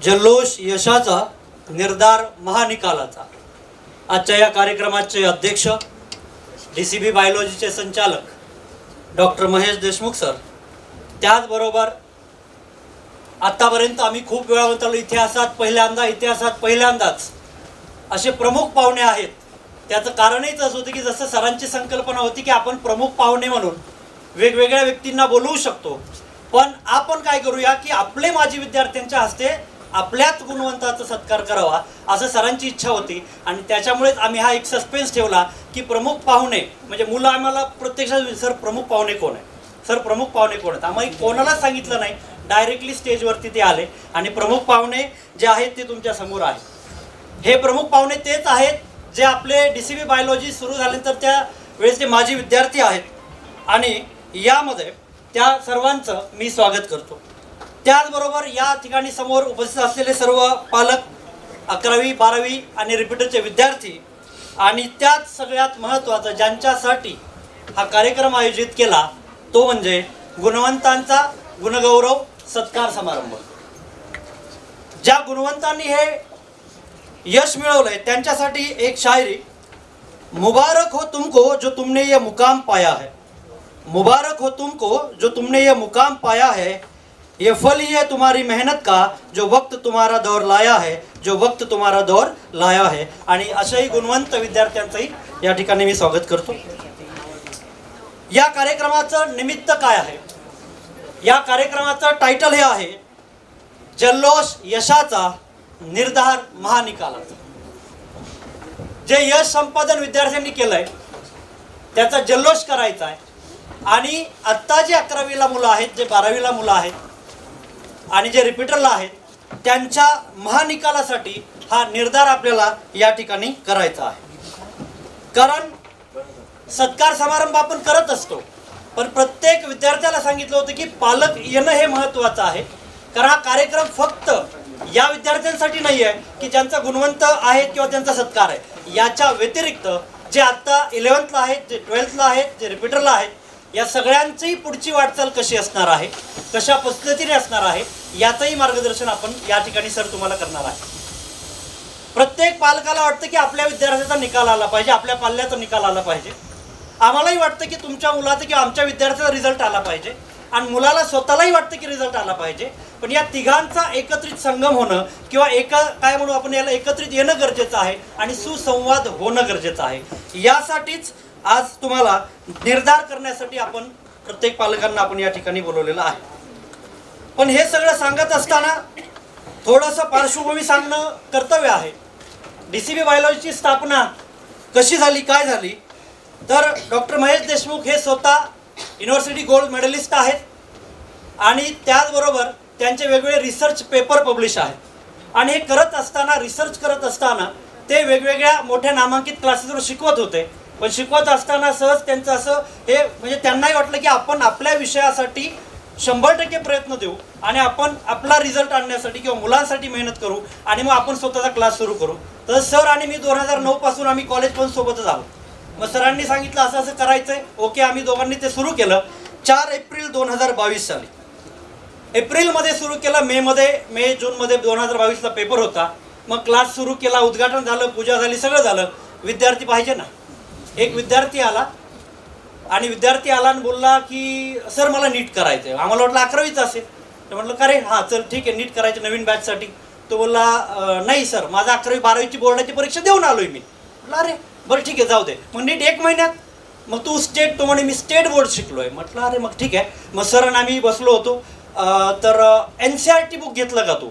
जल्लोष यशाचा निर्धार महानिकालाचा। आजच्या या कार्यक्रमाचे अध्यक्ष DCB बायोलॉजीचे संचालक डॉक्टर महेश देशमुख सर, त्याचबरोबर आतापर्यंत आम्ही खूप वेळा म्हणतो इतिहासात पहिल्यांदाच असे प्रमुख पाहुणे आहेत। त्याचं कारणच असं होतं की जसं सरांची संकल्पना होती की आपण प्रमुख पाहुणे म्हणून वेगवेगळ्या व्यक्तींना बोलवू शकतो, पण आपण काय करूया की आपले माजी विद्यार्थ्यांच्या हस्ते आपल्याच गुणवंताचा सत्कार करावा असं सरांची इच्छा होती। आणि त्याच्यामुळेच आम्ही हा एक सस्पेन्स ठेवला की प्रमुख पाहुणे म्हणजे मुलं आम्हाला प्रत्यक्षात सर प्रमुख पाहुणे कोण आहे, सर प्रमुख पाहुणे कोण आहेत, आम्हाला कोणालाच सांगितलं नाही, डायरेक्टली स्टेजवरती ते आले आणि प्रमुख पाहुणे जे आहेत ते तुमच्या समोर आहेत। हे प्रमुख पाहुणे तेच आहेत जे आपले DCB बायोलॉजी सुरू झाल्यानंतर त्या वेळेस ते माजी विद्यार्थी आहेत आणि यामध्ये त्या सर्वांचं मी स्वागत करतो। त्याचबरोबर या ठिकाणी समोर उपस्थित असलेले सर्व पालक, 11वी 12वी आणि रिपीटरचे विद्यार्थी आणि त्याच सगळ्यात महत्त्वाचं ज्यांच्यासाठी हा कार्यक्रम आयोजित केला तो म्हणजे गुणवंतांचा गुणगौरव सत्कार समारंभ। ज्या गुणवंतांनी हे यश मिळवलंय त्यांच्यासाठी एक शायरी, मुबारक हो तुमको जो तुमने ये मुकाम पाया है, मुबारक हो तुमको जो तुमने ये मुकाम पाया है, ये फल ही है तुम्हारी मेहनत का जो वक्त तुम्हारा दौर लाया है, जो वक्त तुम्हारा दौर लाया है। आणि अशाही गुणवंत विद्यार्थ्यांचंही या ठिकाणी मी स्वागत करतो। या कार्यक्रमाचं निमित्त काय आहे? या कार्यक्रमाचं टायटल हे आहे जल्लोष यशाचा निर्धार महानिकालाचा। जे यश संपादन विद्यार्थ्यांनी केलंय त्याचा जल्लोष करायचा आहे आणि आत्ता जे 11वीला मुलं आहेत, जे 12वीला मुलं आहेत आणि जे रिपीटरला आहेत त्यांच्या महानिकालासाठी हा निर्धार आपल्याला या ठिकाणी करायचा आहे। कारण सत्कार समारंभ आपण करत असतो, पण प्रत्येक विद्यार्थ्याला सांगितलं होतं की पालक येणं हे महत्त्वाचं आहे। कारण हा कार्यक्रम फक्त या विद्यार्थ्यांसाठी नाही आहे की ज्यांचा गुणवंत आहेत किंवा त्यांचा सत्कार आहे, याच्या व्यतिरिक्त जे आत्ता 11वीला आहेत, जे 12वीला आहेत, जे रिपीटरला आहेत, या सगळ्यांची पुढची वाटचाल कशी असणार आहे, कशा पद्धतीने असणार आहे याचंही मार्गदर्शन आपण या ठिकाणी सर तुम्हाला करणार आहे। प्रत्येक पालकाला वाटतं की आपल्या विद्यार्थ्याचा निकाल आला पाहिजे, आपल्या पाल्याचा निकाल आला पाहिजे। आम्हालाही वाटतं की तुमच्या मुलाचा किंवा आमच्या विद्यार्थ्याचा रिझल्ट आला पाहिजे आणि मुलाला स्वतःलाही वाटतं की रिझल्ट आला पाहिजे, पण या तिघांचा एकत्रित संगम होणं किंवा काय म्हणू आपण याला एकत्रित येणं गरजेचं आहे आणि सुसंवाद होणं गरजेचं आहे। यासाठीच आज तुम्हाला निर्धार करण्यासाठी आपण प्रत्येक पालकांना आपण या ठिकाणी बोलवलेलं आहे। पण हे सगळं सांगत असताना थोडंसं पार्श्वभूमी सांगणं कर्तव्य आहे। DCB बायोलॉजीची स्थापना कशी झाली, काय झाली, तर डॉक्टर महेश देशमुख हे स्वतः युनिव्हर्सिटी गोल्ड मेडलिस्ट आहेत आणि त्याचबरोबर त्यांचे वेगवेगळे रिसर्च पेपर पब्लिश आहेत आणि हे करत असताना, रिसर्च करत असताना ते वेगवेगळ्या मोठ्या नामांकित क्लासेसवर शिकवत होते। पण शिकवत असताना सहज त्यांचं असं हे म्हणजे त्यांनाही वाटलं की आपण आपल्या विषयासाठी 100% प्रयत्न देऊ आणि आपण आपला रिझल्ट आणण्यासाठी किंवा मुलांसाठी मेहनत करू आणि मग आपण स्वतःचा क्लास सुरू करू। तर सर आणि मी 2009 पासून आम्ही कॉलेज पण सोबतच आलो। मग सरांनी सांगितलं असं असं करायचंय, ओके, आम्ही दोघांनी ते सुरू केलं। 4 एप्रिल 2022 साली एप्रिलमध्ये सुरू केलं, मे जूनमध्ये 2022ला पेपर होता। मग क्लास सुरू केला, उद्घाटन झालं, पूजा झाली, सगळं झालं। विद्यार्थी पाहिजे ना, एक विद्यार्थी आला आणि बोलला की सर मला नीट करायचं आहे। आम्हाला वाटलं 11वीचं असेल, तर म्हटलं का रे, हां चल ठीक आहे, नीट करायचं नवीन बॅचसाठी। तो बोलला नाही सर, माझा 11वी 12वीची बोर्डाची परीक्षा देऊन आलोय मी। म्हटलं अरे बरं ठीक आहे, जाऊ दे, मग नीट 1 महिन्यात, मग तू स्टेट, तो म्हणे मी स्टेट बोर्ड शिकलोय। म्हटलं अरे मग ठीक आहे। मग सर आणि आम्ही बसलो होतो, तर NCERT बुक घेतलं का तू?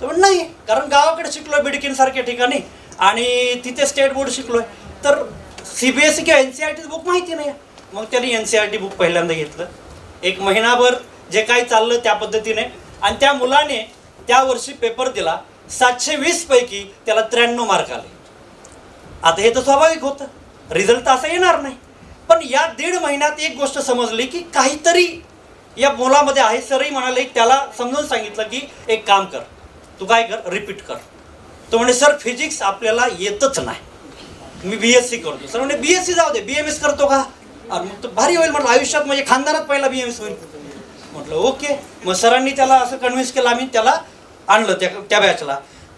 तर म्हण नाही, कारण गावाकडे शिकलोय बिडकीनसारख्या ठिकाणी आणि तिथे स्टेट बोर्ड शिकलोय, तर CBSE किंवा NCERT बुक माहिती नाही। मग त्यांनी NCERT बुक पहिल्यांदा घेतलं, 1 महिनाभर जे काही चाललं त्या पद्धतीने, आणि त्या मुलाने त्या वर्षी पेपर दिला, 720 पैकी त्याला 93 मार्क आले। आता हे तर स्वाभाविक होतं, रिझल्ट असा येणार नाही, पण या 1.5 महिन्यात एक गोष्ट समजली की काहीतरी या मुलामध्ये आहे। सरही म्हणाले, त्याला समजून सांगितलं की एक काम कर, तू काय कर, रिपीट कर। तो म्हणे सर फिजिक्स आपल्याला येतच नाही, मी BSc करतो। सर म्हणे BSc जाऊ दे, BMS करतो का? अरे मग तो भारी होईल, म्हटलं आयुष्यात म्हणजे खानदारात पहिला BMS होईल। म्हटलं ओके। मग सरांनी त्याला असं कन्व्हिन्स केलं, आम्ही त्याला आणलं त्या बॅचला.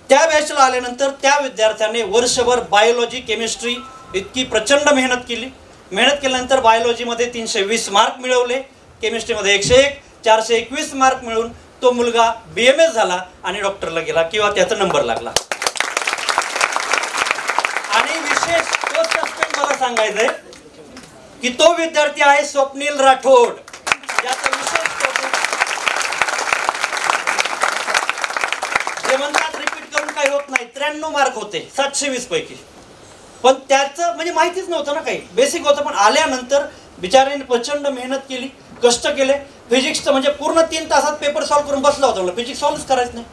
त्या बॅचला आल्यानंतर त्या विद्यार्थ्याने वर्षभर बायोलॉजी केमिस्ट्री इतकी प्रचंड मेहनत केली. मेहनत केल्यानंतर बायोलॉजीमध्ये 320 मार्क मिळवले, केमिस्ट्रीमध्ये 101, 421 मार्क मिळून तो मुलगा BMS झाला आणि डॉक्टरला गेला किंवा त्याचा नंबर लागला. आणि विशेष तो सस्पेंड मला सांगायचंय की तो विद्यार्थी आहे स्वप्नील राठोड. याचा विशेष जे म्हणतात रिपीट करून काही होत नाही, 93 मार्क होते 720 पैकी. पण त्याचं म्हणजे माहितीच नव्हतं ना, काही बेसिक होतं. पण आल्यानंतर बिचाऱ्याने प्रचंड मेहनत केली, कष्ट केले. फिजिक्सचं म्हणजे पूर्ण 3 तासात पेपर सॉल्व्ह करून बसला होता. फिजिक्स सॉल्व्हच करायचं नाही,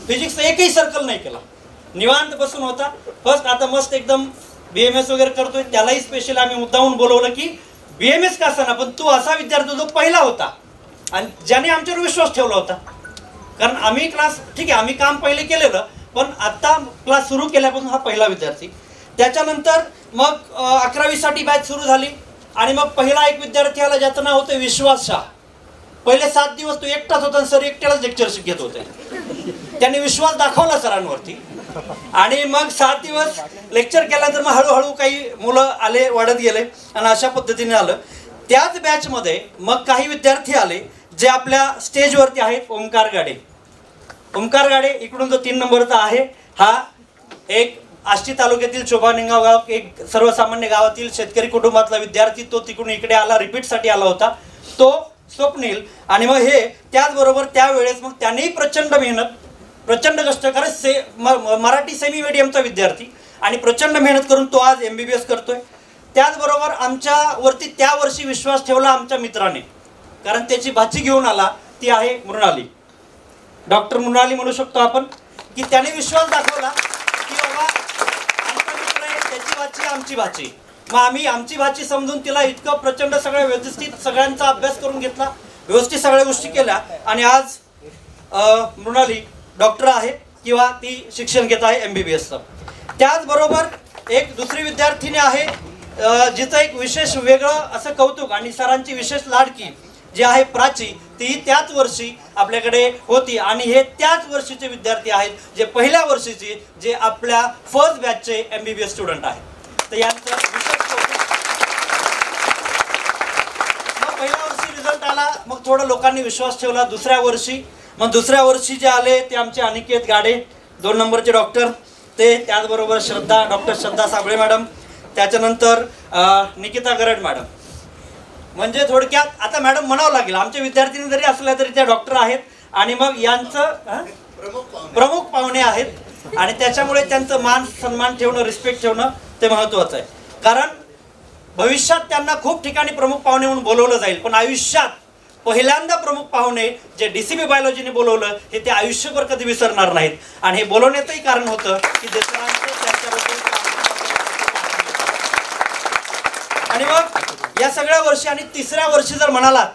फिजिक्सचं एकही सर्कल नाही केला, निवांत बसून होता. फर्स्ट आता मस्त एकदम BMS वगैरे करतोय. त्यालाही स्पेशल आम्ही मुद्दाहून बोलवलं की BMS का असताना पण तू असा विद्यार्थी जो पहिला होता आणि ज्याने आमच्यावर विश्वास ठेवला होता. कारण आम्ही क्लास ठीक आहे, आम्ही काम पहिले केलेलं, पण आता क्लास सुरू केल्यापासून हा पहिला विद्यार्थी. त्याच्यानंतर मग 11वी साठी बॅच सुरू झाली आणि मग पहिला एक विद्यार्थी आला ज्याचं नाव होतं विश्वास शाह. पहिले 7 दिवस तो एकटाच होता आणि सर एकट्यालाच लेक्चरशिप घेत होते. त्यांनी विश्वास दाखवला सरांवरती आणि मग 7 दिवस लेक्चर केल्यानंतर मग हळूहळू काही मुलं आले, वाढत गेले आणि अशा पद्धतीने आलं. त्याच बॅचमध्ये मग काही विद्यार्थी आले जे आपल्या स्टेजवरती आहेत. ओमकार गाडे, ओमकार गाडे इकडून जो 3 नंबरचा आहे, हा एक आष्टी तालुक्यातील चोभानिंगाव गाव, एक सर्वसामान्य गावातील शेतकरी कुटुंबातला विद्यार्थी. तो तिकडून इकडे आला, रिपीटसाठी आला होता तो स्वप्नील. आणि मग हे त्याचबरोबर त्यावेळेस मग त्यानेही प्रचंड मेहनत, प्रचंड कष्ट, कारण मराठी सेमी मीडियमचा विद्यार्थी आणि प्रचंड मेहनत करून तो आज MBBS करतोय. त्याचबरोबर आमच्यावरती त्या वर्षी विश्वास ठेवला आमच्या मित्राने, कारण त्याची भाची घेऊन आला, ती आहे मृणाली, डॉक्टर मृणाली म्हणू शकतो आपण, की त्याने विश्वास दाखवला की बाबा आमचा मित्र आहे, त्याची भाची आमची भाची. मग आम्ही आमची भाची समजून तिला इतकं प्रचंड सगळं व्यवस्थित सगळ्यांचा अभ्यास करून घेतला, व्यवस्थित सगळ्या गोष्टी केल्या आणि आज मृणाली डॉक्टर आहे किंवा ती शिक्षण घेत आहे MBBSचं. त्याचबरोबर एक दुसरी विद्यार्थिनी आहे जिचं एक विशेष वेगळं असं कौतुक आणि सरांची विशेष लाडकी जी आहे प्राची, ती त्याच वर्षी आपल्याकडे होती आणि हे त्याच वर्षीचे विद्यार्थी आहेत जे पहिल्या वर्षीचे, जे आपल्या फर्स्ट बॅचचे MBBS स्टुडंट आहेत. तर यांचं विशेष कौतुक. मग पहिल्या वर्षी रिझल्ट आला, मग थोडं लोकांनी विश्वास ठेवला. दुसऱ्या वर्षी जे आले ते आमचे अनिकेत गाडे 2 नंबरचे डॉक्टर, ते त्याचबरोबर डॉक्टर श्रद्धा साबळे मॅडम, त्याच्यानंतर निकिता गरड मॅडम. म्हणजे थोडक्यात आता मॅडम म्हणावं लागेल, आमच्या विद्यार्थिनी जरी असल्या तरी त्या डॉक्टर आहेत आणि मग यांचं प्रमुख पाहुणे आहेत आणि त्याच्यामुळे त्यांचं मान सन्मान ठेवणं, रिस्पेक्ट ठेवणं ते महत्त्वाचं आहे. कारण भविष्यात त्यांना खूप ठिकाणी प्रमुख पाहुणे म्हणून बोलवलं जाईल, पण आयुष्यात पहिल्यांदा प्रमुख पाहुणे जे DCB बायोलॉजीने बोलवलं हे ते आयुष्यभर कधी विसरणार नाहीत. आणि हे बोलवण्याचंही कारण होतं की आणि मग या सगळ्या वर्षी आणि तिसऱ्या वर्षी जर म्हणालात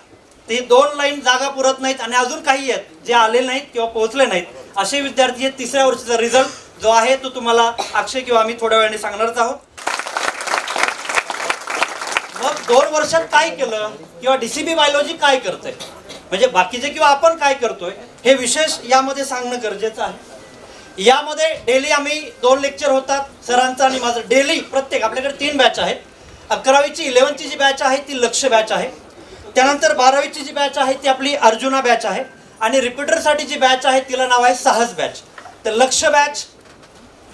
ते 2 लाईन जागा पुरत नाहीत आणि अजून काही आहेत जे आलेले नाहीत किंवा पोहोचले नाहीत, असे विद्यार्थी आहेत. तिसऱ्या वर्षीचा रिझल्ट जो आहे तो तुम्हाला अक्षय किंवा आम्ही थोड्या वेळाने सांगणारच आहोत. मग 2 वर्षात काय केलं किंवा DCB बायोलॉजी काय करते, म्हणजे बाकीचे किंवा आपण काय करतोय हे विशेष यामध्ये सांगणं गरजेचं आहे. यामध्ये डेली आम्ही 2 लेक्चर होतात सरांचं आणि माझं डेली. प्रत्येक आपल्याकडे 3 बॅच आहेत. 11वीची 11ची जी बॅच आहे ती लक्ष बॅच आहे. त्यानंतर 12वीची जी बॅच आहे ती आपली अर्जुना बॅच आहे आणि रिपीटरसाठी जी बॅच आहे तिला नाव आहे साहस बॅच. तर लक्ष बॅच,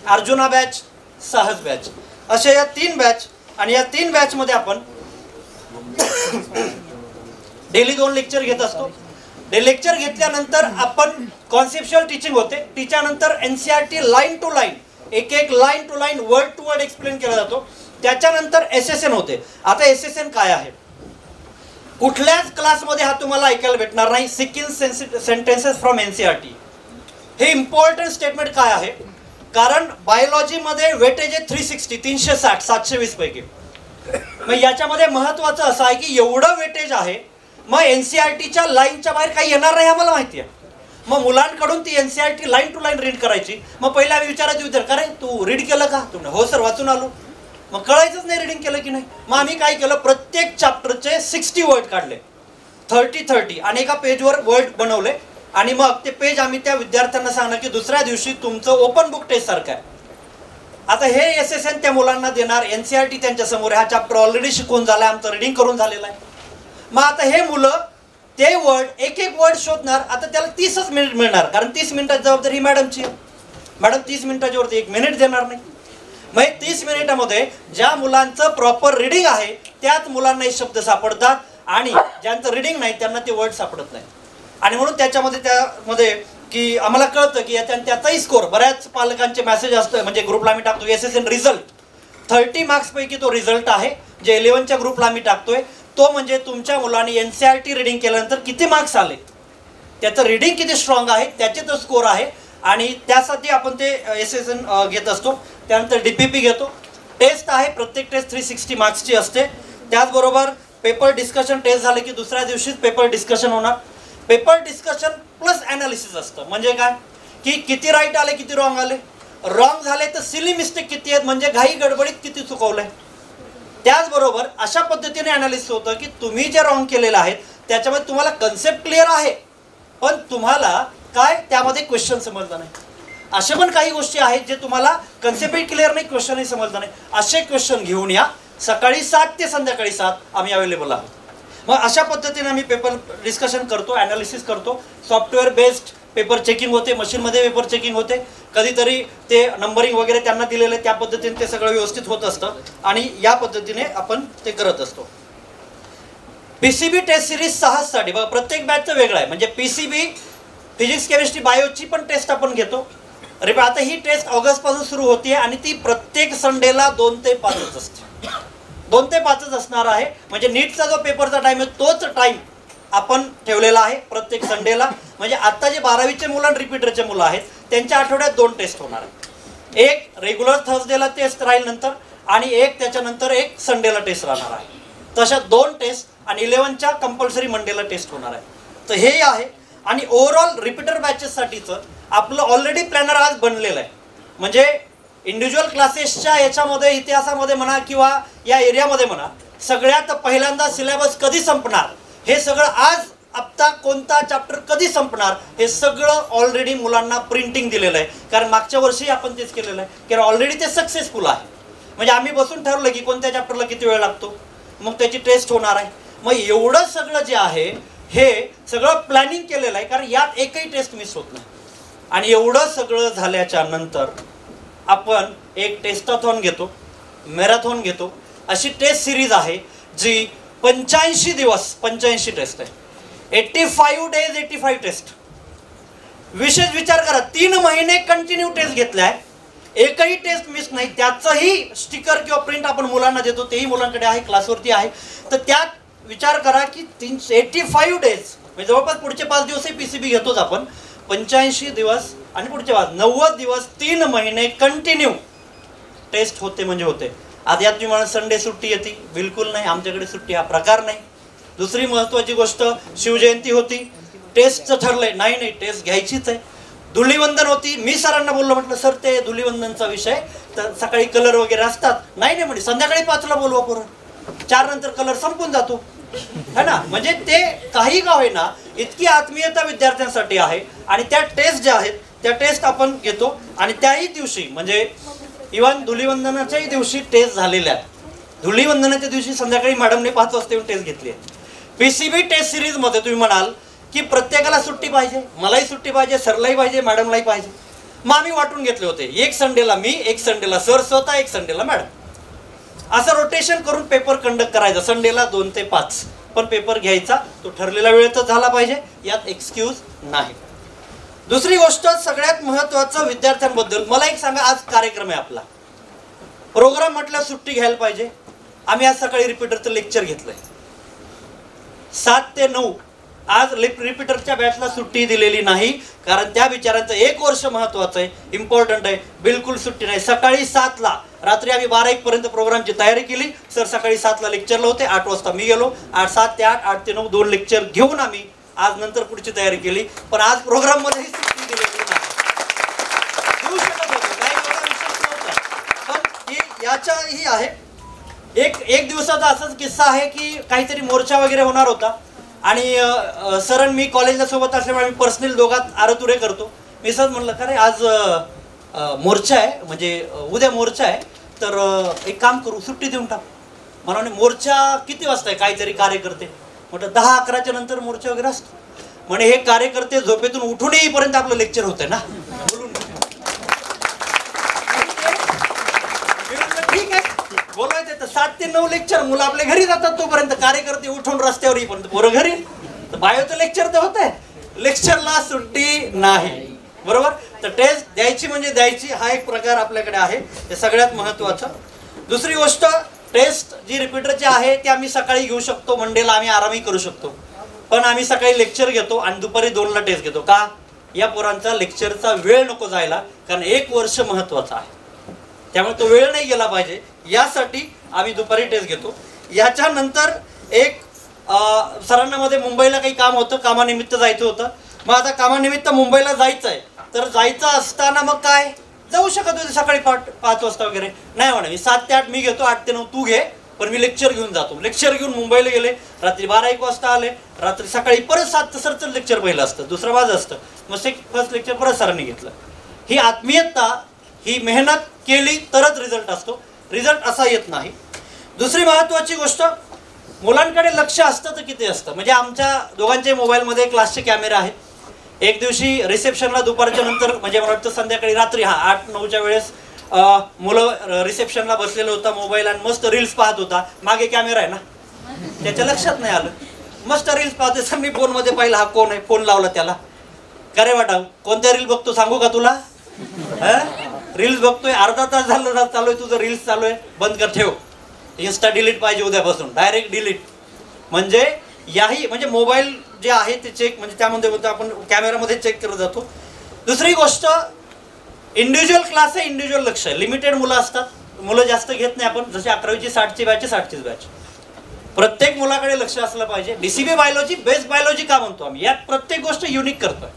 अर्जुना बॅच, साहस बॅच अशा या 3 बॅच. आणि या 3 बॅचमध्ये आपण डेली 2 लेक्चर घेत असतो. लेक्चर घेतल्यानंतर आपण कॉन्सेप्च्युअल टीचिंग होते, तिच्यानंतर NCERT लाईन टू लाईन, एक line to line, word to word explain केला जातो. त्याच्यानंतर SSN होते. आता SSN काय आहे कुठल्याच क्लासमध्ये हा तुम्हाला ऐकायला भेटणार नाही. सिक्वेन्स सेंटेन्सेस फ्रॉम NCERT हे इम्पॉर्टंट स्टेटमेंट काय आहे, कारण बायोलॉजीमध्ये वेटेज आहे 360, 360, 720 पैकी. मग याच्यामध्ये महत्वाचं असं आहे की एवढं वेटेज आहे, मग NCERTच्या लाईनच्या बाहेर काही येणार नाही आम्हाला माहिती आहे. मग मुलांकडून ती NCERT line to line read करायची. मग पहिला आम्ही विचारायचं विचार का रे तू रीड केलं का, तुम्ही हो सर वाचून आलो. मग कळायचंच नाही रीडिंग केलं की नाही. मग आम्ही काय केलं, प्रत्येक चॅप्टरचे 60 वर्ड काढले, 30 आणि एका पेजवर वर्ड बनवले आणि मग ते पेज आम्ही त्या विद्यार्थ्यांना सांगणार की दुसऱ्या दिवशी तुमचं ओपन बुक टेस्ट सारखं आहे. आता हे SSN त्या मुलांना देणार, NCERT त्यांच्या समोर हा चॅप्टर ऑलरेडी शिकून झाला, आमचं रीडिंग करून झालेलं आहे. मग आता हे मुलं ते वर्ड एक एक वर्ड शोधणार. आता त्याला 30च मिनिट मिळणार, कारण 30 मिनिटाची जबाबदारी ही मॅडमची आहे. मॅडम 30 मिनिटाच्या वरती 1 मिनिट देणार नाही. मग 30 मिनिटामध्ये ज्या मुलांचं प्रॉपर रीडिंग आहे त्याच मुलांना हे शब्द सापडतात आणि ज्यांचं रीडिंग नाही त्यांना ते वर्ड सापडत नाही. आणि म्हणून त्यामध्ये की आम्हाला कळतं की त्याचाही स्कोर, बऱ्याच पालकांचे मेसेज असतो, म्हणजे ग्रुपला आम्ही टाकतो SSN रिझल्ट 30 मार्क्सपैकी तो रिझल्ट आहे. जे 11च्या ग्रुपला आम्ही टाकतोय तो म्हणजे तुमच्या मुलांनी NCERT रीडिंग केल्यानंतर किती मार्क्स आले, त्याचं रीडिंग किती स्ट्रॉंग आहे त्याचे तो स्कोर आहे. आणि त्यासाठी आपण ते SSN घेत असतो. त्यानंतर DPP घेतो. टेस्ट आहे, प्रत्येक टेस्ट 360 मार्क्सची असते. त्याचबरोबर पेपर डिस्कशन टेस्ट झाले की दुसऱ्या दिवशीच पेपर डिस्कशन होणार. पेपर डिस्कशन प्लस ॲनालिसिस असतं. म्हणजे काय की किती राईट आले, किती रॉंग आले, रॉंग झाले तर सिली मिस्टेक किती आहेत, म्हणजे घाई गडबडीत किती चुकवलंय. त्याचबरोबर अशा पद्धतीने ॲनालिसिस होतं की तुम्ही जे रॉंग केलेलं आहे त्याच्यामध्ये तुम्हाला कन्सेप्ट क्लिअर आहे, पण तुम्हाला काय त्यामध्ये क्वेश्चन समजलं नाही. असे पण काही गोष्टी आहेत जे तुम्हाला कन्सेप्टही क्लिअर नाही, क्वेश्चनही समजलं नाही. असे क्वेश्चन घेऊन या. सकाळी 7 ते संध्याकाळी 7 आम्ही अवेलेबल आहोत. मग अशा पद्धतीने आम्ही पेपर डिस्कशन करतो, ॲनालिसिस करतो. सॉफ्टवेअर बेस्ड पेपर चेकिंग होते, मशीनमध्ये पेपर चेकिंग होते. कधीतरी ते नंबरिंग वगैरे त्यांना दिलेलं त्या पद्धतीने ते सगळं व्यवस्थित होत असतं आणि या पद्धतीने आपण ते करत असतो. PCB टेस्ट सिरीज 6 साठी बघा, प्रत्येक बॅचचं वेगळं आहे. म्हणजे PCB फिजिक्स, केमिस्ट्री, बायोची पण टेस्ट आपण घेतो. अरे आता ही टेस्ट ऑगस्टपासून सुरू होती आणि ती प्रत्येक संडेला 2 ते 5 असते. 2 ते 5 असणार आहे. म्हणजे नीटचा जो पेपरचा टाईम आहे तोच टाईम आपण ठेवलेला आहे प्रत्येक संडेला. म्हणजे आता जे 12वीचे मुलं आणि रिपीटरचे मुलं आहेत त्यांच्या आठवड्यात 2 टेस्ट होणार आहेत. एक रेग्युलर थर्सडेला टेस्ट राहील नंतर आणि एक त्याच्यानंतर एक संडेला टेस्ट राहणार आहे. तशा 2 टेस्ट आणि 11च्या कंपल्सरी मंडेला टेस्ट होणार आहे. तर हे आहे. आणि ओव्हरऑल रिपीटर बॅचेससाठीचं आपलं ऑलरेडी प्लॅनर आज बनलेलं आहे. म्हणजे इंडिव्हिज्युअल क्लासेसच्या याच्यामध्ये, इतिहासामध्ये म्हणा किंवा या एरियामध्ये म्हणा, सगळ्यात पहिल्यांदा सिलेबस कधी संपणार हे सगळं, आज आत्ता कोणता चॅप्टर कधी संपणार हे सगळं ऑलरेडी मुलांना प्रिंटिंग दिलेलं आहे. कारण मागच्या वर्षी आपण तेच केलेलं आहे, कारण ऑलरेडी ते सक्सेसफुल आहे. म्हणजे आम्ही बसून ठरवलं की कोणत्या चॅप्टरला किती वेळ लागतो, मग त्याची टेस्ट होणार आहे. मग एवढं सगळं जे आहे हे सगळं प्लॅनिंग केलेलं आहे, कारण यात एकही टेस्ट मिस होत नाही. आणि एवढं सगळं झाल्याच्या नंतर आपण एक टेस्टाथॉन घेतो, मॅरेथॉन घेतो. अशी टेस्ट सिरीज आहे जी 85 दिवस 85 टेस्ट आहे. 85 डेज 85 टेस्ट. विशेष विचार करा, 3 महिने कंटिन्यू टेस्ट घेतलाय, एकही टेस्ट मिस नाही. त्याचंही स्टिकर किंवा प्रिंट आपण मुलांना देतो, तेही मुलांकडे आहे, क्लासवरती आहे. तर त्यात विचार करा की 85 डेज म्हणजे जवळपास पुढचे 5 दिवसही PCB घेतोच आपण. 85 दिवस आणि पुढचे 90 दिवस 3 महिने कंटिन्यू टेस्ट होते म्हणजे होते. आता यात तुम्ही म्हणा संडे सुट्टी येते, बिलकुल नाही, आमच्याकडे सुट्टी हा प्रकार नाही. दुसरी महत्त्वाची गोष्ट, शिवजयंती होती, टेस्टचं ठरलंय, नाही टेस्ट घ्यायचीच आहे. धुलीवंदन होती, मी सरांना बोललो, म्हटलं सर ते धुलीवंदनचा विषय तर सकाळी कलर वगैरे असतात, नाही म्हणजे संध्याकाळी 5ला बोलवा, पोरं 4 नंतर कलर संपून जातो है ना. म्हणजे ते काही का होईना इतकी आत्मीयता विद्यार्थ्यांसाठी आहे. आणि त्या टेस्ट ज्या आहेत त्या टेस्ट आपण घेतो. आणि त्याही दिवशी म्हणजे इव्हन धुलीवंदनाच्याही दिवशी टेस्ट झालेल्या आहेत. धुलीवंदनाच्या दिवशी संध्याकाळी मॅडमने 5 वाजता येऊन टेस्ट घेतली आहे. PCB टेस्ट सिरीजमध्ये तुम्ही म्हणाल की प्रत्येकाला सुट्टी पाहिजे, मलाही सुट्टी पाहिजे, सरलाही पाहिजे, मॅडमलाही पाहिजे. मग आम्ही वाटून घेतले होते, एक संडेला मी, एक संडेला सर स्वतः, एक संडेला मॅडम, असं रोटेशन करून पेपर कंडक्ट करायचा. संडेला 2 ते 5 पण पेपर घ्यायचा, तो ठरलेल्या वेळेतच झाला पाहिजे, यात एक्सक्यूज नाही. दुसरी गोष्ट सगळ्यात महत्त्वाचं विद्यार्थ्यांबद्दल, मला एक सांगा, आज कार्यक्रम आहे आपला, प्रोग्राम म्हटलं सुट्टी घ्यायला पाहिजे. आम्ही आज सकाळी रिपीटरचं लेक्चर घेतलंय 7 ते 9. आज रिपीटरच्या बॅचला सुट्टी दिलेली नाही, कारण त्या विचारांचं 1 वर्ष महत्त्वाचं आहे, इम्पॉर्टंट आहे. बिलकुल सुट्टी नाही. सकाळी 7ला, रात्री आम्ही 12-1 पर्यंत प्रोग्रामची तयारी केली. सर सकाळी 7ला लेक्चरला होते, 8 वाजता मी गेलो. 7 ते 8, 8 ते 9 2 लेक्चर घेऊन आम्ही आज नंतर पुढची तयारी केली. पण आज प्रोग्राममध्येही सुट्टी दिलेली नाही. देऊ शकत होतो, काही एवढा विशेष नव्हता, पण ही याच्याही आहे. एक दिवसाचा असाच किस्सा आहे की काहीतरी मोर्चा वगैरे होणार होता आणि सर मी कॉलेजला सोबत असल्यामुळे आम्ही पर्सनल दोघात आरतुरे करतो. मी सहज म्हणलं का रे आज मोर्चा आहे, म्हणजे उद्या मोर्चा आहे, तर एक काम करू, सुट्टी देऊन टाक. मला म्हणे मोर्चा किती वाजता आहे, काहीतरी कार्यकर्ते. म्हटलं 10-11च्या नंतर मोर्चा वगैरे असतो. म्हणे हे कार्यकर्ते झोपेतून उठून येईपर्यंत आपलं लेक्चर होतंय ना. बोलून ठीक आहे बोलवायचं तर 7 ते 9 लेक्चर, मुलं आपल्या घरी जातात तोपर्यंत, कार्यकर्ते उठून रस्त्यावर येईपर्यंत पोरं घरी. तर बायोचं लेक्चर तर होत आहे, लेक्चरला सुट्टी नाही. बरोबर. तर टेस्ट द्यायची म्हणजे द्यायची, हा एक प्रकार आपल्याकडे आहे, हे सगळ्यात महत्त्वाचं. दुसरी गोष्ट, टेस्ट जी रिपीटरची आहे ती आम्ही सकाळी घेऊ शकतो, मंडेला आम्ही आरामही करू शकतो. पण आम्ही सकाळी लेक्चर घेतो आणि दुपारी 2ला टेस्ट घेतो. का? या पोरांचा लेक्चरचा वेळ नको जायला, कारण 1 वर्ष महत्त्वाचं आहे, त्यामुळे तो वेळ नाही गेला पाहिजे, यासाठी आम्ही दुपारी टेस्ट घेतो. याच्यानंतर एक सरांना मध्ये मुंबईला काही काम होतं, कामानिमित्त जायचं होतं. मग आता कामानिमित्त मुंबईला जायचं आहे, तर जायचं असताना मग काय जाऊ शकत होते सकाळी 5 वाजता वगैरे. नाही म्हणा, मी 7 ते 8 मी घेतो, 8 ते 9 तू घे, पण मी लेक्चर घेऊन जातो. लेक्चर घेऊन मुंबईला गेले, रात्री 12-1 वाजता आले, रात्री सकाळी परत 7 सरचं लेक्चर पहिलं असतं, दुसरं माझं असतं. मग फर्स्ट लेक्चर परत सरांनी घेतलं. ही आत्मीयता, ही मेहनत केली तरच रिझल्ट असतो, रिझल्ट असा येत नाही. दुसरी महत्त्वाची गोष्ट, मुलांकडे लक्ष असतं तर किती असतं. म्हणजे आमच्या दोघांच्या मोबाईलमध्ये क्लासचे कॅमेरे आहेत. एक दिवशी रिसेप्शनला दुपारच्या नंतर, म्हणजे मला वाटतं संध्याकाळी रात्री 8-9च्या वेळेस मुलं रिसेप्शनला बसलेलं होता मोबाईल आणि मस्त रील्स पाहत होता. मागे कॅमेरा आहे ना, त्याच्या लक्षात नाही आलं, मस्त रील्स पाहते. सर मी फोनमध्ये पाहिलं, हा कोण आहे, फोन लावला त्याला. का रे वाटा, कोणत्या रील बघतो सांगू का तुला? रील्स बघतोय, अर्धा तास झालं चालू आहे तुझं, रील्स चालू आहे, बंद कर, ठेव. इन्स्टा डिलीट पाहिजे उद्यापासून, डायरेक्ट डिलीट. म्हणजे याही म्हणजे मोबाईल जे आहे ते चेक, म्हणजे त्यामध्ये आपण कॅमेरामध्ये चेक करत जातो. दुसरी गोष्ट, इंडिव्हिज्युअल क्लास आहे, इंडिव्हिज्युअल लक्ष आहे. लिमिटेड मुलं असतात, मुलं जास्त घेत नाही आपण. जशी 11वीची 60ची बॅच, 60चीच बॅच. प्रत्येक मुलाकडे लक्ष असलं पाहिजे. DCB बायोलॉजी, बेस्ट बायोलॉजी का म्हणतो आम्ही, यात प्रत्येक गोष्ट युनिक करतोय.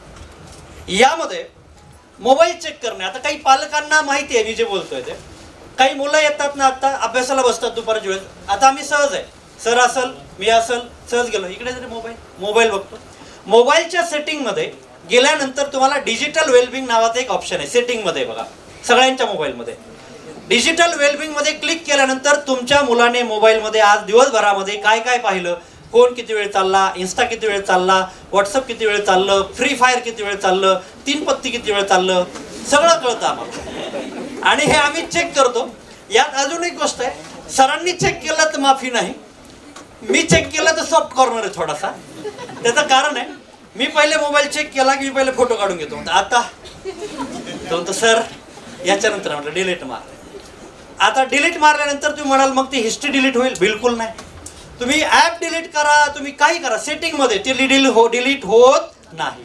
यामध्ये मोबाईल चेक करणे, आता काही पालकांना माहिती आहे मी जे बोलतोय ते. काही मुलं येतात ना, आता अभ्यासाला बसतात दुपारच्या वेळेस, आता आम्ही सहज आहे, सर असल मी असल सहज गेलो, इकडे जरी मोबाईल बघतो. मोबाईलच्या सेटिंगमध्ये गेल्यानंतर तुम्हाला डिजिटल वेलबिंग नावाचा एक ऑप्शन आहे सेटिंगमध्ये, बघा सगळ्यांच्या मोबाईलमध्ये. डिजिटल वेलबिंगमध्ये क्लिक केल्यानंतर तुमच्या मुलाने मोबाईलमध्ये आज दिवसभरामध्ये काय काय पाहिलं, फोन किती वेळ चालला, इन्स्टा किती वेळ चालला, व्हॉट्सअप किती वेळ चाललं, फ्री फायर किती वेळ चाललं, 3 पत्ती किती वेळ चाललं, सगळं कळतं आम्हाला. आणि हे आम्ही चेक करतो. यात अजून एक गोष्ट आहे, सरांनी चेक केलं तर माफी नाही, मी चेक केलं तर सॉफ्ट कॉर्नर आहे थोडासा. त्याचं कारण आहे, मी पहिले मोबाईल चेक केला की मी पहिले फोटो काढून घेतो. आता तो सर याच्यानंतर म्हटलं डिलीट मार. आता डिलीट मारल्यानंतर तुम्ही म्हणाल मग ती हिस्ट्री डिलीट होईल, बिलकुल नाही. तुम्ही ॲप डिलीट करा, तुम्ही काही करा, सेटिंगमध्ये ते डिलीट होत नाही.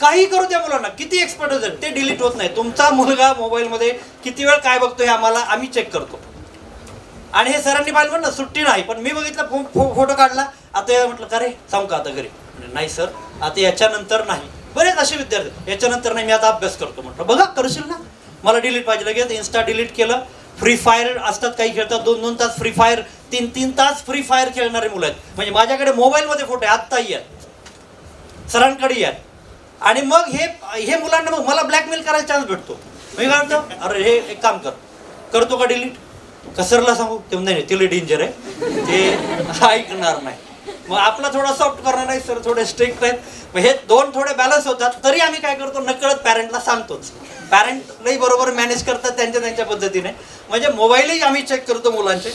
काही करू त्या मुलांना, किती एक्सपर्ट असेल ते डिलीट होत नाही. तुमचा मुलगा मोबाईलमध्ये किती वेळ काय बघतो हे आम्ही चेक करतो. आणि हे सरांनी पाहिलं ना, सुट्टी नाही, पण मी बघितलं फोटो काढला. आता म्हटलं का रे सांगू का आता घरी, नाही सर आता याच्यानंतर नाही. बरेच असे विद्यार्थी याच्यानंतर नाही, मी आता अभ्यास करतो. म्हटलं बघा करशील ना, मला डिलीट पाहिजे. लगेच इन्स्टा डिलीट केलं. फ्री फायर असतात, काही खेळतात 2-2 तास फ्री फायर, 3-3 तास फ्री फायर खेळणारे मुलं आहेत. म्हणजे माझ्याकडे मोबाईलमध्ये फोटो आहे, आत्ताही आहेत, सरांकडे आहेत. आणि मग हे मुलांना मग मला ब्लॅकमेल करायला चान्स भेटतो. मी काय म्हणतो, अरे हे एक काम करतो का डिलीट, कसरला सांगू ते नाही, ते डेंजर आहे, ते ऐकणार नाही. मग आपला थोडा सॉफ्ट करणार नाही, सर थोडे स्ट्रिक्ट आहेत. मग हे दोन थोडे बॅलन्स होतात. तरी आम्ही काय करतो, नकळत पॅरेंटला सांगतोच. पॅरेंटलाही बरोबर मॅनेज करतात त्यांच्या पद्धतीने. म्हणजे मोबाईलही आम्ही चेक करतो मुलांचे.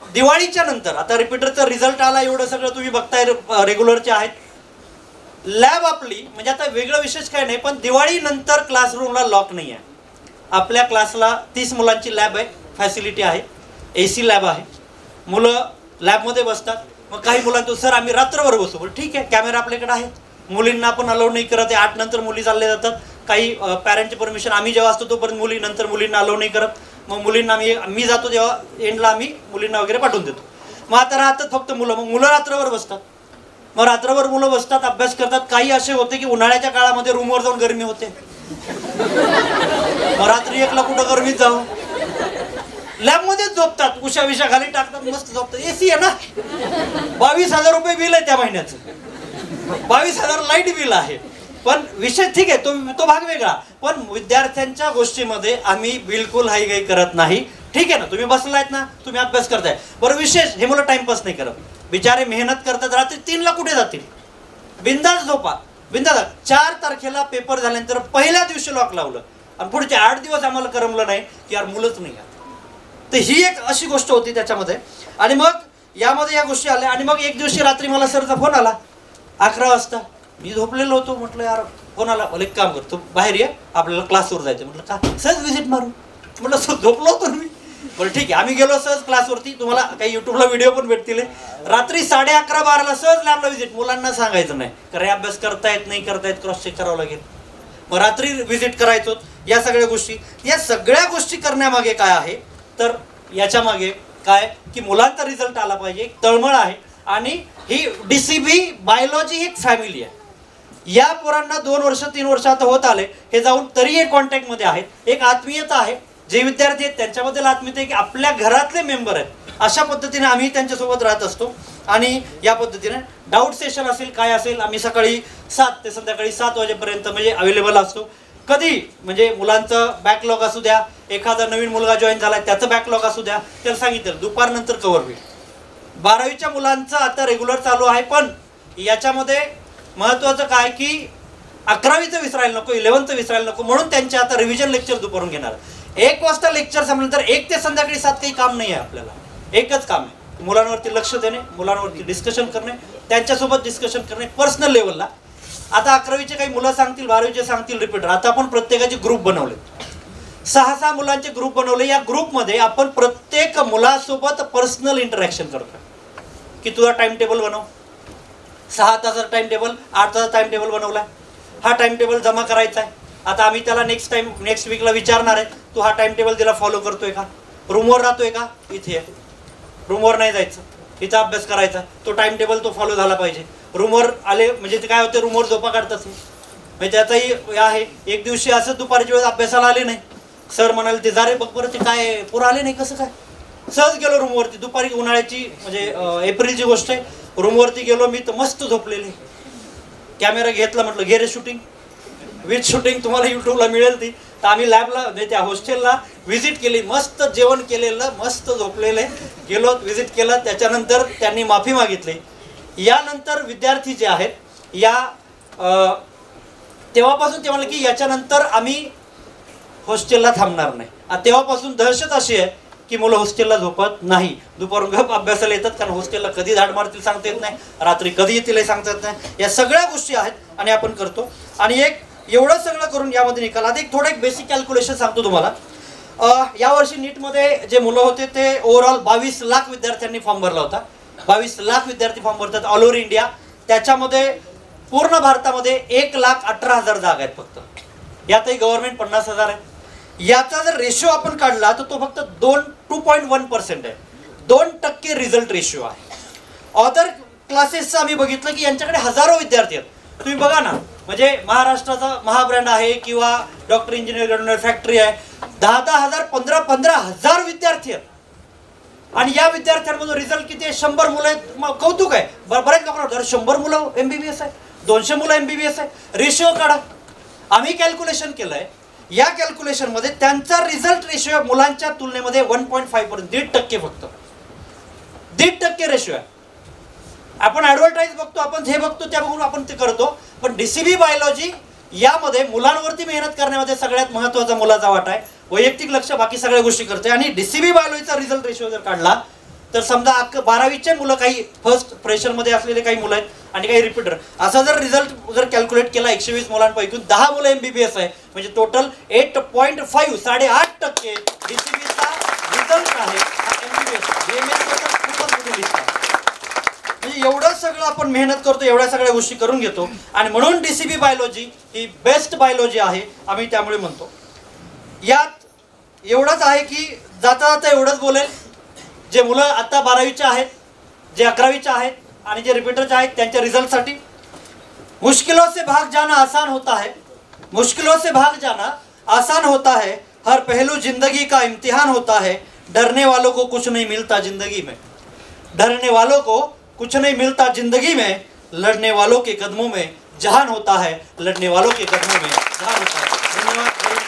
दिवाळीच्या नंतर आता रिपीटरचा रिझल्ट आला, एवढं सगळं तुम्ही बघताय, रेग्युलरचे आहेत. लॅब आपली म्हणजे आता वेगळं विशेष काय नाही, पण दिवाळीनंतर क्लासरूमला लॉक नाही आहे. आपल्या क्लासला 30 मुलांची लॅब आहे, फॅसिलिटी आहे, AC लॅब आहे. मुलं लॅबमध्ये बसतात. मग काही मुलांचं सर आम्ही रात्रभर बसू, बरं ठीक आहे, कॅमेरा आपल्याकडे आहेत. मुलींना आपण अलाउड नाही करत आहे, 8 नंतर मुली चालल्या जातात. काही पॅरेंटची परमिशन आम्ही जेव्हा असतो तोपर्यंत मुली, नंतर मुलींना अलाउड नाही करत. मग मुलींना मी जातो जेव्हा एंडला आम्ही मुलींना वगैरे पाठवून देतो. मग आता राहतात फक्त मुलं. मग मुलं रात्रभर बसतात. मग रात्रभर मुलं बसतात, अभ्यास करतात. काही असे होते की उन्हाळ्याच्या काळामध्ये रूमवर जाऊन गरमी होते, मग रात्री 1ला कुठं गरमीत जाऊ. लॅबमध्येच झोपतात, उशा विषा खाली टाकतात, मस्त झोपतात. एसी आहे ना. 22,000 रुपये बिल आहे त्या महिन्याचं, 22,000 लाईट बिल आहे. पण विषय ठीक आहे, तो भाग वेगळा. पण विद्यार्थ्यांच्या गोष्टीमध्ये आम्ही बिलकुल हाईघाई करत नाही. ठीक आहे ना, तुम्ही बसलायत ना, तुम्ही अभ्यास करताय, बरं विशेष हे मुलं टाइमपास नाही करत. बिचारे मेहनत करतात, रात्री 3ला कुठे जातील? बिंदास झोपा, बिंदास. 4 तारखेला पेपर झाल्यानंतर पहिल्या दिवशी लॉक लावलं आणि पुढचे 8 दिवस आम्हाला करमलं नाही की यार मुलंच नाही. तर ही एक अशी गोष्ट होती त्याच्यामध्ये. आणि मग यामध्ये या गोष्टी आल्या. आणि मग एक दिवशी रात्री मला सरचा फोन आला 11 वाजता. मी झोपलेलो होतो. म्हटलं यार फोन आला, मला एक काम करतो, बाहेर ये, आपल्याला क्लासवर जायचं. म्हटलं का? सहज विजिट मारू. म्हटलं झोपलो होतो मी. बरं ठीक आहे. आम्ही गेलो सहज क्लासवरती. तुम्हाला काही युट्यूबला व्हिडिओ पण भेटतील. रात्री 11:30-12ला सहज लॅबला विजिट. मुलांना सांगायचं नाही, कारण अभ्यास करतायत नाही करतायत, क्रॉस चेक करावं लागेल. मग रात्री व्हिजिट करायचो. या सगळ्या गोष्टी, या सगळ्या गोष्टी करण्यामागे काय आहे तर याच्यामागे काय की मुलांचा रिझल्ट आला पाहिजे, एक तळमळ आहे. आणि ही DCB बायोलॉजी एक फॅमिली आहे. या पोरांना 2 वर्ष 3 वर्ष आता होत आले, हे जाऊन तरी एक कॉन्टॅक्टमध्ये आहेत. एक आत्मीयता आहे. जे विद्यार्थी आहेत त्यांच्याबद्दल आत्मीयता आहे की आपल्या घरातले मेंबर आहेत. अशा पद्धतीने आम्ही त्यांच्यासोबत राहत असतो. आणि या पद्धतीने डाऊट सेशन असेल काय असेल, आम्ही सकाळी 7 ते संध्याकाळी 7 वाजेपर्यंत म्हणजे अवेलेबल असतो. कधी म्हणजे मुलांचं बॅकलॉग असू द्या, एखादा नवीन मुलगा जॉईन झाला त्याचं बॅकलॉग असू द्या, त्याला सांगितलं दुपारनंतर कव्हर होईल. 12वीच्या मुलांचं आता रेग्युलर चालू आहे. पण याच्यामध्ये महत्त्वाचं काय की 11वीचं विसरायला नको, 11th विसरायला नको, म्हणून त्यांचे आता रिव्हिजन लेक्चर दुपारून घेणार. 1 वाजता लेक्चर संपल्यानंतर 1 ते संध्याकाळी 7 काही काम नाही आहे आपल्याला. एकच काम आहे, मुलांवरती लक्ष देणे, मुलांवरती डिस्कशन करणे, त्यांच्यासोबत डिस्कशन करणे पर्सनल लेवलला. आता 11वीचे काही मुलं सांगतील, 12वीचे सांगतील रिपीटर. आता आपण प्रत्येकाचे ग्रुप बनवले, 6 मुलांचे ग्रुप बनवले. या ग्रुपमध्ये आपण प्रत्येक मुलासोबत पर्सनल इंटरॅक्शन करतो की तुझा टाइम टेबल बनव. 6 तासाचा टाइम टेबल, 8 तासाचा टाइम टेबल बनवलाय. हा टाइम टेबल जमा करायचा आहे. आता आम्ही त्याला नेक्स्ट वीकला विचारणार आहे, तू हा टाइम टेबल तिला फॉलो करतोय का? रूमवर राहतोय का? इथे रूमवर नाही जायचं, इथं अभ्यास करायचा. तो टाइम टेबल तो फॉलो झाला पाहिजे. रूमवर आले म्हणजे ते काय होते, रूमवर झोपा काढतात म्हणजे त्याचाही आहे. एक दिवशी असं दुपारच्या वेळेस अभ्यासाला आले नाही. सर म्हणाले ते जा रे बघ बरं ते काय पोरं आले नाही कसं काय. सहज गेलो रूमवरती. दुपारी उन्हाळ्याची म्हणजे एप्रिलची गोष्ट आहे. रूमवरती गेलो मी तर मस्त झोपलेले. कॅमेरा घेतला, म्हटलं घे रे शूटिंग, विथ शूटिंग तुम्हाला यूट्यूबला मिळेल ती. तर आम्ही लॅबला म्हणजे त्या हॉस्टेलला व्हिजिट केली. मस्त जेवण केलेलं, मस्त झोपलेले. गेलो, व्हिजिट केलं. त्याच्यानंतर त्यांनी माफी मागितली. यानंतर विद्यार्थी जे आहेत या तेव्हापासून ते म्हणले की याच्यानंतर आम्ही हॉस्टेलला थांबणार नाही. तेव्हापासून दहशत अशी आहे की मुलं हॉस्टेलला झोपत नाही, दुपारून गप अभ्यासाला येतात. कारण हॉस्टेलला कधी धाड मारतील सांगता येत नाही, रात्री कधी येतील सांगता येत नाही. या सगळ्या गोष्टी आहेत आणि आपण करतो. आणि एवढं सगळं करून यामध्ये निकाल. आता एक बेसिक कॅल्क्युलेशन सांगतो तुम्हाला. यावर्षी नीटमध्ये जे मुलं होते ते ओव्हरऑल 22 लाख विद्यार्थ्यांनी फॉर्म भरला होता. 22 लाख विद्यार्थी फॉर्म भरतात ऑल ओव्हर इंडिया. त्याच्यामध्ये पूर्ण भारतामध्ये 1,18,000 जागा आहेत फक्त. यातही गव्हर्नमेंट 50,000 आहे. याचा जर रेशो आपण काढला तर तो फक्त 2.1% आहे. 2% रिझल्ट रेशो आहे. अदर क्लासेसचं आम्ही बघितलं की यांच्याकडे हजारो विद्यार्थी आहेत. तुम्ही बघा ना, म्हणजे महाराष्ट्राचा महाब्रँड आहे किंवा डॉक्टर इंजिनियर फॅक्टरी आहे. 10,000 15,000 विद्यार्थी आहेत. आणि या विद्यार्थ्यांमधून रिझल्ट किती आहे? 100 मुलं आहेत. कौतुक आहे. बऱ्याच लोकांना 100 मुलं MBBS आहे, 200 मुलं MBBS आहे. रेशिओ काढा. आम्ही कॅल्क्युलेशन केलंय. या कॅल्क्युलेशनमध्ये त्यांचा रिझल्ट रेशिओ मुलांच्या तुलनेमध्ये 1.5%, 1.5% फक्त. 1.5% रेशिओ आहे. आपण ॲडव्हर्टाईज बघतो, आपण हे बघतो, त्या बघून आपण ते करतो. पण DCB बायोलॉजी यामध्ये मुलांवरती मेहनत करण्यामध्ये सगळ्यात महत्त्वाचा मुलाचा वाटा आहे. वैयक्तिक लक्ष बाकी सगळ्या गोष्टी करते. आणि DCB बायोलॉजीचा रिझल्ट रेशिओ जर काढला तर समजा 12वीचे मुलं, काही फर्स्ट प्रेशरमध्ये असलेले काही मुलं आहेत आणि काही रिपीटर, असा जर रिझल्ट जर कॅल्क्युलेट केला 120 मुलांपैकी 10 मुलं MBBS आहे म्हणजे टोटल 8.5 8.5% DCBचा रिझल्ट आहे. म्हणजे एवढं सगळं आपण मेहनत करतो, एवढ्या सगळ्या गोष्टी करून घेतो. आणि म्हणून DCB बायोलॉजी ही बेस्ट बायोलॉजी आहे आम्ही त्यामुळे म्हणतो. यात एवढंच आहे की जाता जाता एवढंच बोलेल, जे मुलं आता 12वीचे आहेत, जे 11वीचे आहेत आणि जे रिपीटरचे आहेत त्यांच्या रिझल्टसाठी मुश्किलों से भाग जाना आसान होता है, मुश्किलों से भाग जाना आसान होता है, हर पहलू जिंदगी का इम्तिहान होता है, डरने वालों को कुछ नहीं मिलता जिंदगी में, डरने वालों को कुछ नहीं मिलता जिंदगी में, लड़ने वालों के कदमों में जहान होता है, लड़ने वालों के कदमों में जहान होता है। धन्यवाद।